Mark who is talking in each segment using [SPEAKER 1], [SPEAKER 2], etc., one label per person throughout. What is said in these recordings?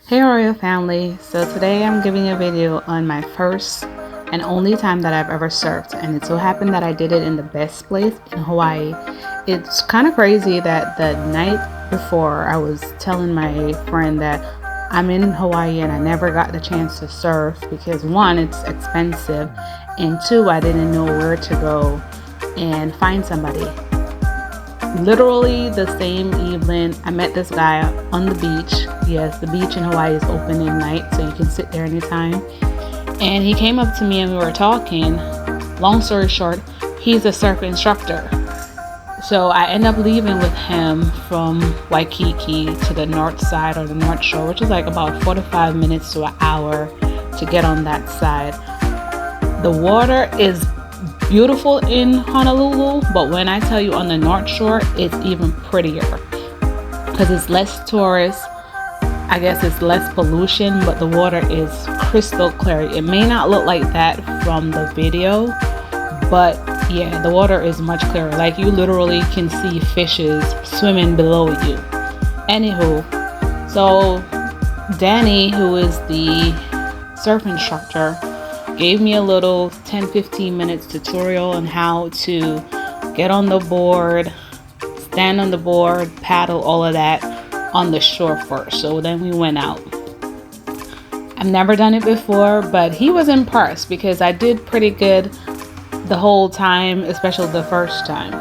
[SPEAKER 1] Hey Oreo family, so today I'm giving a video on my first and only time that I've ever surfed, and it so happened that I did it in the best place in Hawaii. It's kind of crazy that the night before I was telling my friend that I'm in Hawaii and I never got the chance to surf because one, it's expensive, and two, I didn't know where to go and find somebody. Literally the same evening, I met this guy on the beach. Yes, the beach in Hawaii is open at night, so you can sit there anytime. And he came up to me and we were talking. Long story short, he's a surf instructor. So I end up leaving with him from Waikiki to the north side or the north shore, which is like about 45 minutes to an hour to get on that side. The water is beautiful in Honolulu, but when I tell you on the North Shore, it's even prettier because it's less tourists. I guess it's less pollution, but the water is crystal clear. It may not look like that from the video, but yeah, the water is much clearer. Like you literally can see fishes swimming below you. Anywho, so Danny, who is the surf instructor, gave me a little 10-15 minutes tutorial on how to get on the board, stand on the board, paddle, all of that on the shore first. So then we went out. I've never done it before, but he was impressed because I did pretty good the whole time, especially the first time.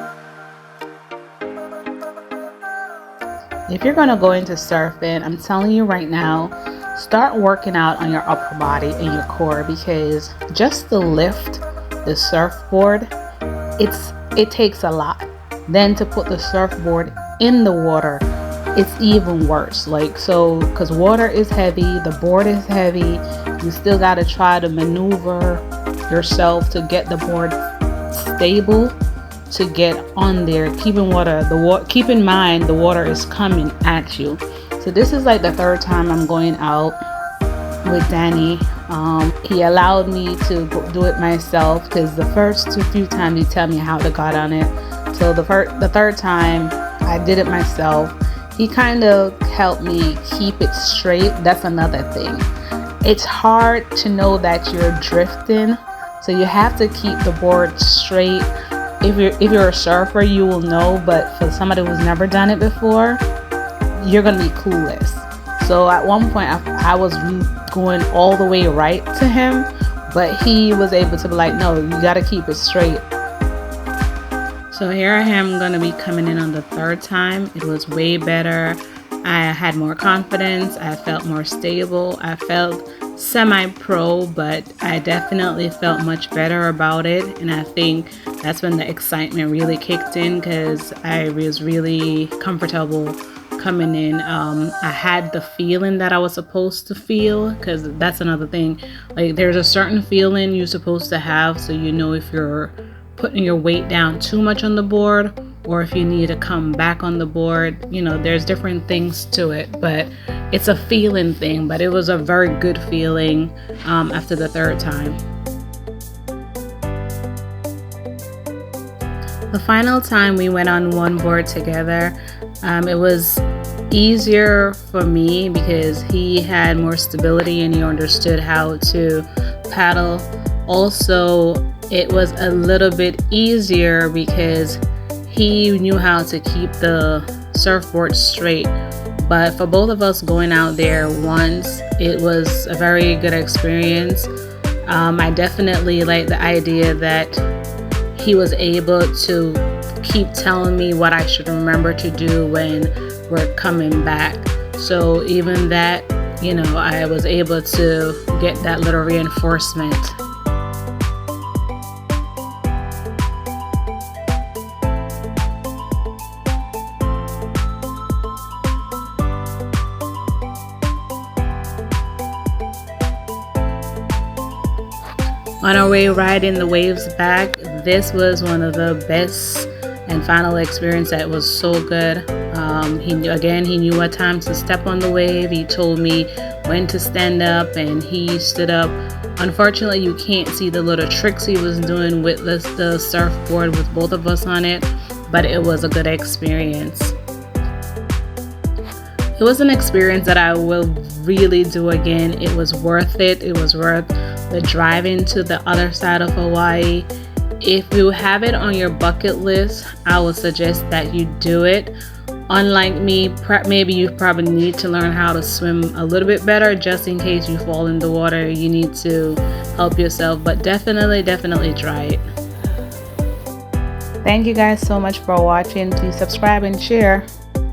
[SPEAKER 1] If you're gonna go into surfing, I'm telling you right now, start working out on your upper body and your core, because just to lift the surfboard, it takes a lot. Then to put the surfboard in the water, it's even worse. Like, so because water is heavy, the board is heavy, you still got to try to maneuver yourself to get the board stable to get on there. Keep in mind the water is coming at you. So this is like the third time I'm going out with Danny. He allowed me to do it myself because the first few times he tell me how to get on it. So the third time I did it myself. He kind of helped me keep it straight. That's another thing. It's hard to know that you're drifting, so you have to keep the board straight. If you're a surfer, you will know, but for somebody who's never done it before, you're gonna be clueless. So at one point I was going all the way right to him, but he was able to be like, no, you gotta keep it straight. So here I am gonna be coming in on the third time. It was way better. I had more confidence. I felt more stable. I felt semi-pro, but I definitely felt much better about it. And I think that's when the excitement really kicked in because I was really comfortable coming in. I had the feeling that I was supposed to feel, because that's another thing. Like, there's a certain feeling you're supposed to have, so you know if you're putting your weight down too much on the board or if you need to come back on the board. You know, there's different things to it, but it's a feeling thing. But it was a very good feeling after the third time. The final time we went on one board together, it was easier for me because he had more stability and he understood how to paddle. Also, it was a little bit easier because he knew how to keep the surfboard straight. But for both of us going out there once, it was a very good experience. I definitely like the idea that he was able to keep telling me what I should remember to do when we're coming back. So even that, you know, I was able to get that little reinforcement. On our way riding the waves back, this was one of the best and final experience. That was so good. He knew what time to step on the wave. He told me when to stand up, and he stood up. Unfortunately, you can't see the little tricks he was doing with the surfboard with both of us on it, but it was a good experience. It was an experience that I will really do again. It was worth it. It was worth the driving to the other side of Hawaii. If you have it on your bucket list, I would suggest that you do it. Unlike me, maybe you probably need to learn how to swim a little bit better, just in case you fall in the water. You need to help yourself, but definitely try it. Thank you guys so much for watching. Please subscribe and share.